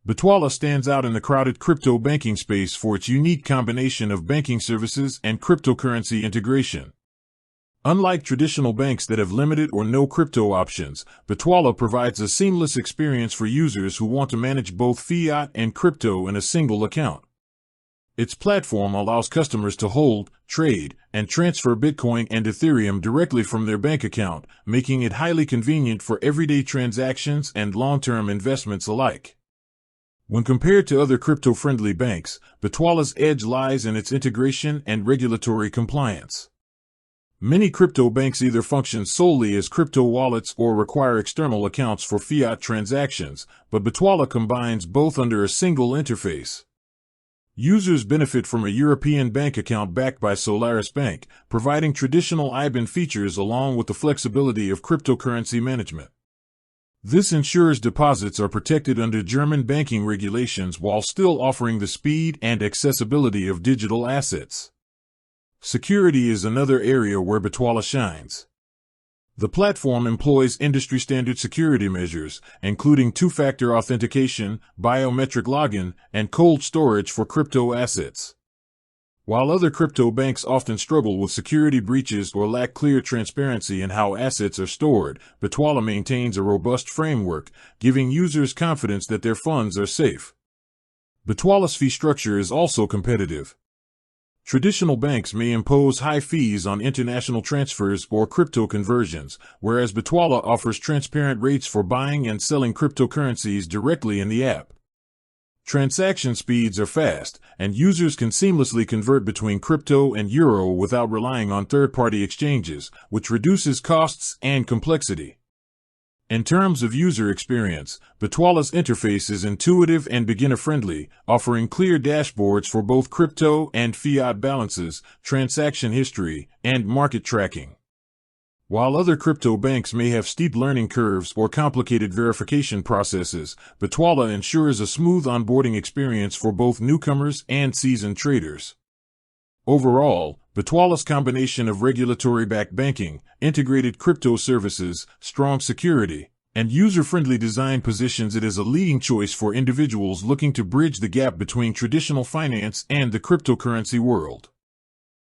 Bitwala stands out in the crowded crypto banking space for its unique combination of banking services and cryptocurrency integration. Unlike traditional banks that have limited or no crypto options, Bitwala provides a seamless experience for users who want to manage both fiat and crypto in a single account. Its platform allows customers to hold, trade, and transfer Bitcoin and Ethereum directly from their bank account, making it highly convenient for everyday transactions and long-term investments alike. When compared to other crypto-friendly banks, Bitwala's edge lies in its integration and regulatory compliance. Many crypto banks either function solely as crypto wallets or require external accounts for fiat transactions, but Bitwala combines both under a single interface. Users benefit from a European bank account backed by Solaris Bank, providing traditional IBAN features along with the flexibility of cryptocurrency management. This ensures deposits are protected under German banking regulations while still offering the speed and accessibility of digital assets. Security is another area where Bitwala shines. The platform employs industry-standard security measures, including two-factor authentication, biometric login, and cold storage for crypto assets. While other crypto banks often struggle with security breaches or lack clear transparency in how assets are stored, Bitwala maintains a robust framework, giving users confidence that their funds are safe. Bitwala's fee structure is also competitive. Traditional banks may impose high fees on international transfers or crypto conversions, whereas Bitwala offers transparent rates for buying and selling cryptocurrencies directly in the app. Transaction speeds are fast, and users can seamlessly convert between crypto and euro without relying on third-party exchanges, which reduces costs and complexity. In terms of user experience, Bitwala's interface is intuitive and beginner-friendly, offering clear dashboards for both crypto and fiat balances, transaction history, and market tracking. While other crypto banks may have steep learning curves or complicated verification processes, Bitwala ensures a smooth onboarding experience for both newcomers and seasoned traders. Overall, Bitwala's combination of regulatory-backed banking, integrated crypto services, strong security, and user-friendly design positions it as a leading choice for individuals looking to bridge the gap between traditional finance and the cryptocurrency world.